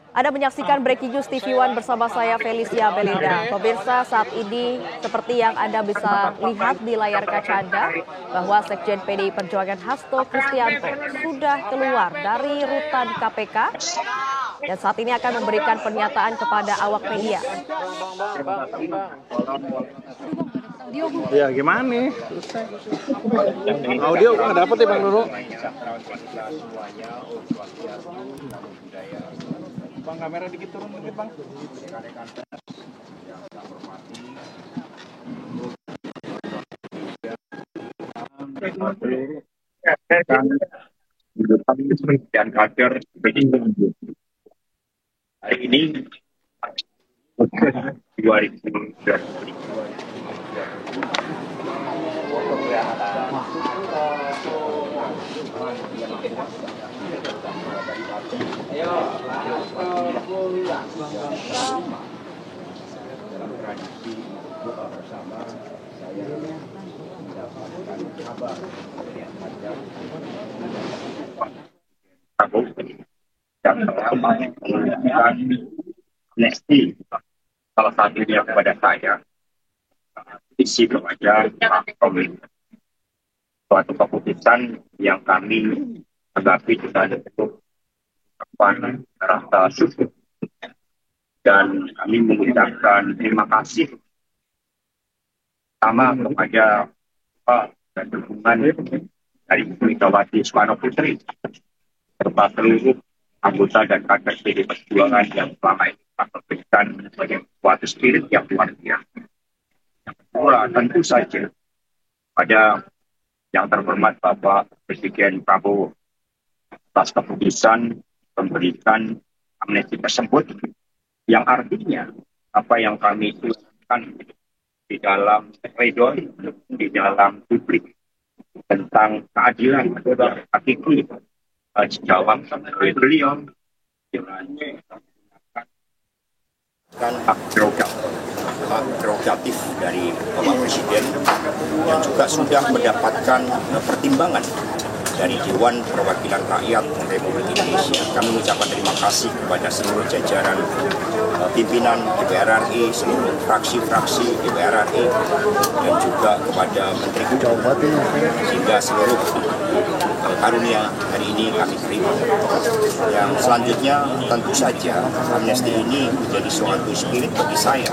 Anda menyaksikan Breaking News TV One bersama saya Felicia Belinda. Pemirsa, saat ini seperti yang Anda bisa lihat di layar kaca Anda, bahwa Sekjen PDI Perjuangan Hasto Kristianto sudah keluar dari rutan KPK dan saat ini akan memberikan pernyataan kepada awak media. Ya gimana nih? Audio nggak dapet ya Bang Nurul? Bang, kamera dikit turun dikit Bang. Dan kader hari ini 2020. Dalam tradisi buka bersama, saya mendapatkan kabar dari Prabowo yang telah mengumumkan amnesti salah satunya kepada saya, isi kepada Pak Komit. Suatu keputusan yang kami hadapi juga cukup rasa syukur, dan kami mengucapkan terima kasih sama kepada Pak dan dukungan dari Megawati Soekarno Putri serta seluruh anggota dan kader PDI Perjuangan yang selama ini memberikan sebagai suatu spirit yang luar biasa. Yang kedua, tentu saja pada yang terhormat Bapak Presiden Prabowo atas keputusan memberikan amnesti tersebut, yang artinya apa yang kami tuliskan di dalam pledoi di dalam publik tentang keadilan yang hakiki dijawab oleh beliau dengan hak prerogatif dari Bapak Presiden yang juga sudah mendapatkan pertimbangan dari Dewan Perwakilan Rakyat Republik Indonesia. Kami mengucapkan terima kasih kepada seluruh jajaran pimpinan DPR RI, seluruh fraksi-fraksi DPR RI, dan juga kepada Menteri Hukum, sehingga seluruh karunia hari ini kami terima. Yang selanjutnya tentu saja amnesti ini menjadi suatu spirit bagi saya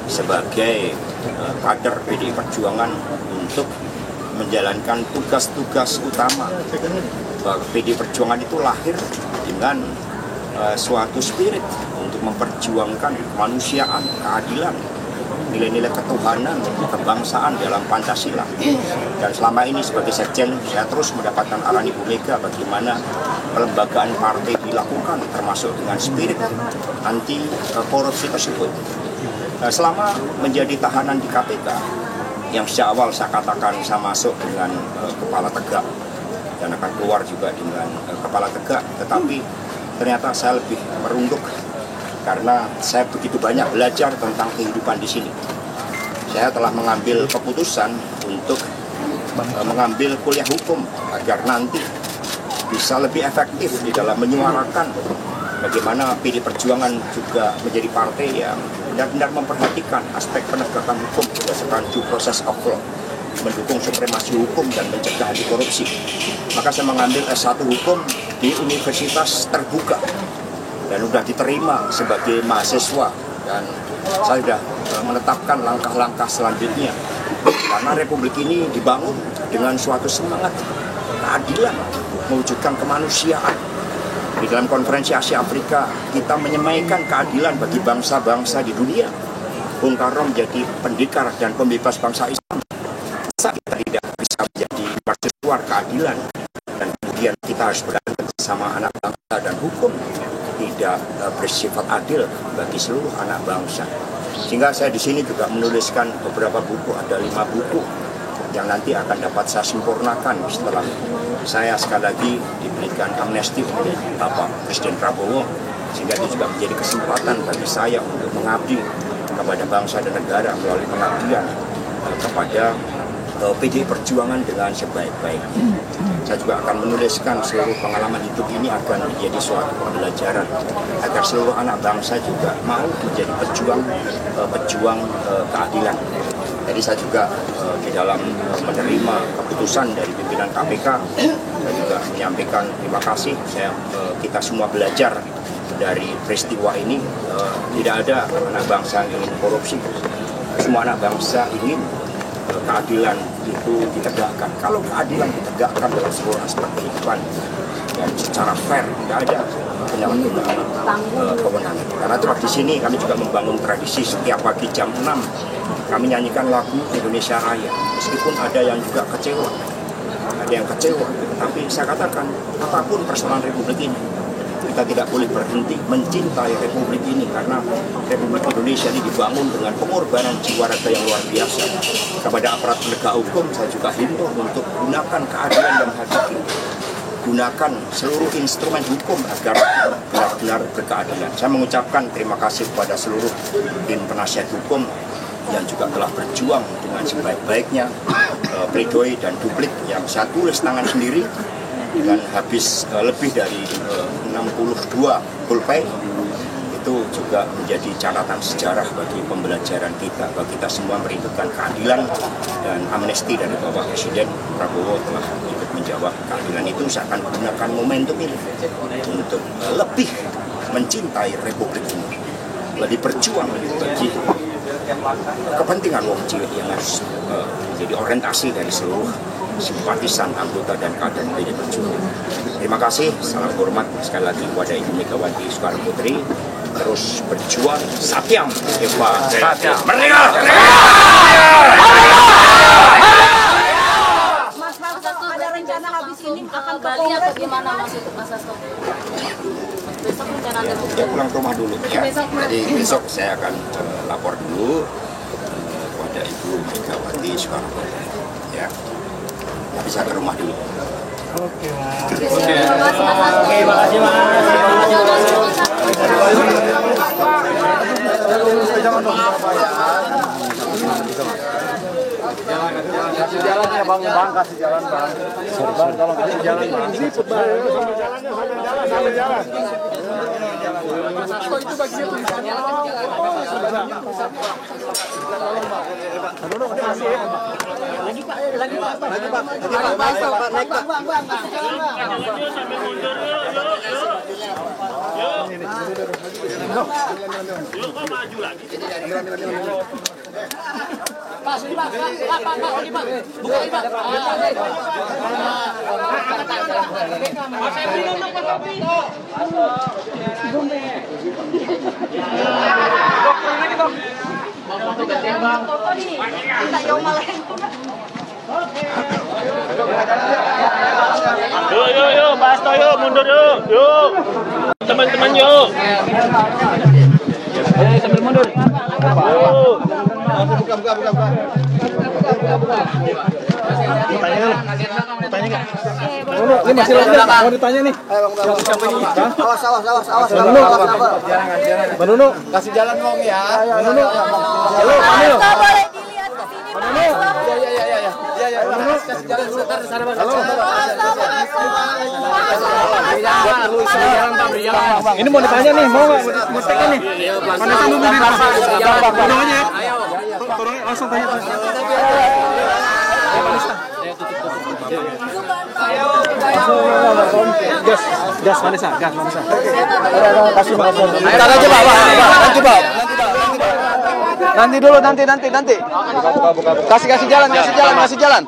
sebagai kader PDI Perjuangan untuk menjalankan tugas-tugas utama. PDI Perjuangan itu lahir dengan suatu spirit untuk memperjuangkan kemanusiaan, keadilan, nilai-nilai ketuhanan, kebangsaan dalam Pancasila. Dan selama ini sebagai sekjen, saya terus mendapatkan arahan Ibu Mega bagaimana pelembagaan partai dilakukan, termasuk dengan spirit anti korupsi tersebut. Selama menjadi tahanan di KPK, yang sejak awal saya katakan saya masuk dengan kepala tegak dan akan keluar juga dengan kepala tegak, tetapi ternyata saya lebih merunduk karena saya begitu banyak belajar tentang kehidupan di sini. Saya telah mengambil keputusan untuk mengambil kuliah hukum agar nanti bisa lebih efektif di dalam menyuarakan bagaimana PDI Perjuangan juga menjadi partai yang benar-benar memperhatikan aspek penegakan hukum berdasarkan due process of law, mendukung supremasi hukum dan mencegah anti korupsi. Maka saya mengambil S1 hukum di Universitas Terbuka dan sudah diterima sebagai mahasiswa, dan saya sudah menetapkan langkah-langkah selanjutnya karena Republik ini dibangun dengan suatu semangat keadilan, mewujudkan kemanusiaan. Di dalam konferensi Asia Afrika, kita menyemaikan keadilan bagi bangsa-bangsa di dunia. Bung Karno menjadi pendekar dan pembebas bangsa Islam. Masa kita tidak bisa menjadi mercusuar keadilan, dan kemudian kita harus berantem bersama anak bangsa, dan hukum tidak bersifat adil bagi seluruh anak bangsa. Sehingga saya di sini juga menuliskan beberapa buku, ada 5 buku yang nanti akan dapat saya sempurnakan setelah saya sekali lagi diberikan amnesti oleh Bapak Presiden Prabowo, sehingga itu juga menjadi kesempatan bagi saya untuk mengabdi kepada bangsa dan negara melalui pengabdian kepada PDI Perjuangan dengan sebaik-baiknya. Saya juga akan menuliskan seluruh pengalaman hidup ini akan menjadi suatu pembelajaran agar seluruh anak bangsa juga mau menjadi pejuang keadilan. Jadi saya juga di dalam menerima keputusan dari pimpinan KPK, saya juga menyampaikan terima kasih. Kita semua belajar dari peristiwa ini. Tidak ada anak bangsa yang ingin korupsi. Semua anak bangsa ingin keadilan itu ditegakkan. Kalau keadilan ditegakkan dalam seluruh aspek kehidupan dan secara fair, tidak ada penyalahgunaan kewenangan. Karena tradisi ini kami juga membangun tradisi setiap pagi jam 6 kami nyanyikan lagu Indonesia Raya. Meskipun ada yang juga kecewa, tapi saya katakan apapun persoalan Republik ini, kita tidak boleh berhenti mencintai Republik ini karena Republik Indonesia ini dibangun dengan pengorbanan jiwa raga yang luar biasa. Kepada aparat penegak hukum saya juga himbau untuk gunakan keadilan yang hakiki, gunakan seluruh instrumen hukum agar benar-benar berkeadilan. Saya mengucapkan terima kasih kepada seluruh tim penasihat hukum yang juga telah berjuang dengan sebaik-baiknya pledoi dan duplik yang saya tulis tangan sendiri dan habis lebih dari 62 pulpen. Itu juga menjadi catatan sejarah bagi pembelajaran kita, bahwa kita semua merindukan keadilan dan amnesti dari Bapak Presiden Prabowo telah ikut menjawab keadilan itu. Saya akan gunakan momentum ini untuk lebih mencintai Republik ini, lebih berjuang bagi kepentingan wong cilik yang harus menjadi orientasi dari seluruh simpatisan, anggota dan kader PDI Perjuangan. Terima kasih, salam hormat sekali lagi kepada Ibu Megawati Soekarno Putri. Terus berjuang, Satyam Eva Jayate. Merdeka! Mas Hasto, ada rencana habis ini akan ke Bali atau gimana Mas Hasto? Besok rencana ada Ya pulang ke rumah dulu ya. Jadi besok saya akan lapor dulu kepada Ibu Megawati Soekarno Putri. Ya. Tapi saya ke rumah dulu. Oke, Mas. Makasih Mas. Kasih jalan ya Bang, kasih jalan Bang. Bang, tolong kasih jalan Bang. Sambil jalan. Yuk, Pak Hasto, yuk, mundur yuk. Teman-teman yuk. Sambil mundur. Yuk. Buka. Mau tanya nggak? Ini masih lanjut, mau ditanya nih. Awas. Bang Nunu, kasih jalan Bang ya. Bang Nunu. Halo, Kamil. Iya. Bang Nunu, kasih jalan sebentar sana Bang. Halo. Ini mau ditanya nih, mau nggak? Mau tanya nih. Mana sih mau berdiri? Bang aja ya. Turun langsung tanya. Gas Vanessa. Kasih Pak. Ntar aja Pak. Nanti dulu. Kasih jalan.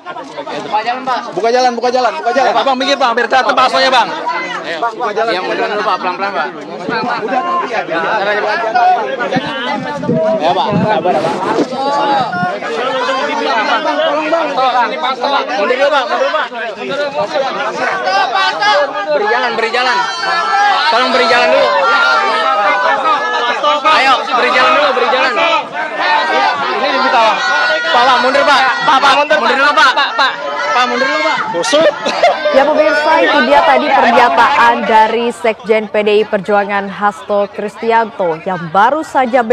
Buka jalan. Bang, minggir Bang, biar datang Pak Hastonya Bang. Buka jalan. Yang munduran dulu Pak, pelan-pelan Pak. Ya Pak, sabar Pak. Mundur dulu Pak. Beri jalan. Tolong beri jalan dulu. Ayo, beri jalan dulu. Ini diminta Pak, mundur Pak. Pak, mundur dulu Pak. Pak, mundur dulu Pak. Busuk. Ya pemirsa, itu dia tadi pernyataan dari Sekjen PDI Perjuangan Hasto Kristianto yang baru saja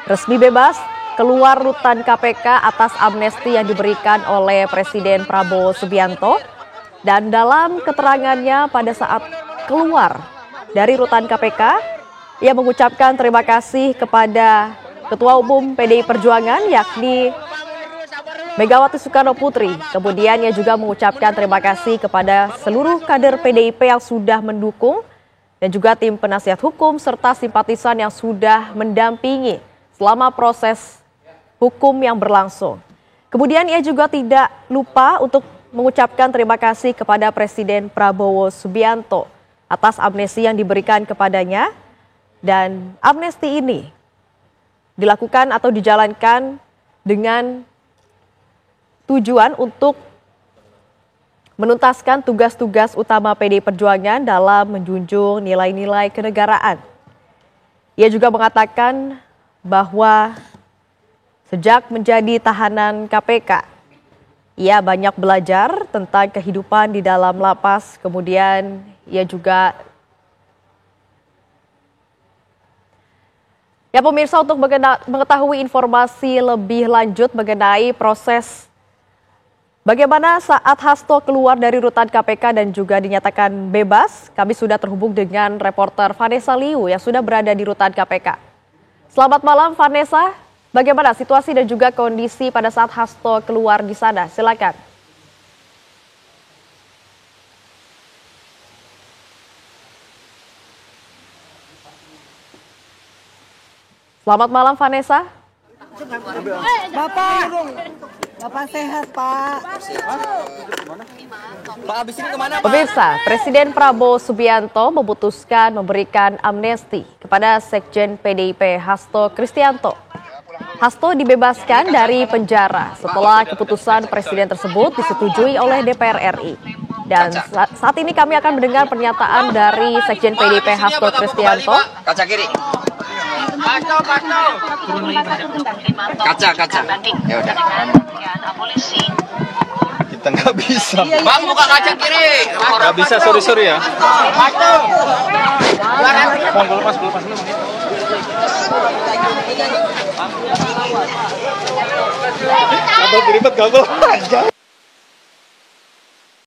resmi bebas keluar rutan KPK atas amnesti yang diberikan oleh Presiden Prabowo Subianto. Dan dalam keterangannya pada saat keluar dari rutan KPK, ia mengucapkan terima kasih kepada Ketua Umum PDI Perjuangan yakni Megawati Soekarno Putri. Kemudian ia juga mengucapkan terima kasih kepada seluruh kader PDIP yang sudah mendukung dan juga tim penasihat hukum serta simpatisan yang sudah mendampingi selama proses hukum yang berlangsung. Kemudian ia juga tidak lupa untuk mengucapkan terima kasih kepada Presiden Prabowo Subianto atas amnesti yang diberikan kepadanya. Dan amnesti ini dilakukan atau dijalankan dengan tujuan untuk menuntaskan tugas-tugas utama PDI Perjuangan dalam menjunjung nilai-nilai kenegaraan. Ia juga mengatakan bahwa sejak menjadi tahanan KPK, ia banyak belajar tentang kehidupan di dalam lapas. Kemudian ia juga pemirsa, untuk mengetahui informasi lebih lanjut mengenai proses bagaimana saat Hasto keluar dari rutan KPK dan juga dinyatakan bebas, kami sudah terhubung dengan reporter Vanessa Liu yang sudah berada di rutan KPK. Selamat malam Vanessa, bagaimana situasi dan juga kondisi pada saat Hasto keluar di sana? Silakan. Selamat malam Vanessa. Bapak sehat, Pak. Pak, habis ini kemana, Pak? Pemirsa, Presiden Prabowo Subianto memutuskan memberikan amnesti kepada Sekjen PDIP Hasto Kristianto. Hasto dibebaskan dari penjara setelah keputusan Presiden tersebut disetujui oleh DPR RI. Dan saat ini kami akan mendengar pernyataan dari Sekjen PDIP Hasto Kristianto. Kaca kiri. Kaca. Ya udah. Kita nggak bisa. Bang, buka kaca kiri. Nggak bisa, sorry ya. Bang, lepas dulu. Kabel ribet kabel.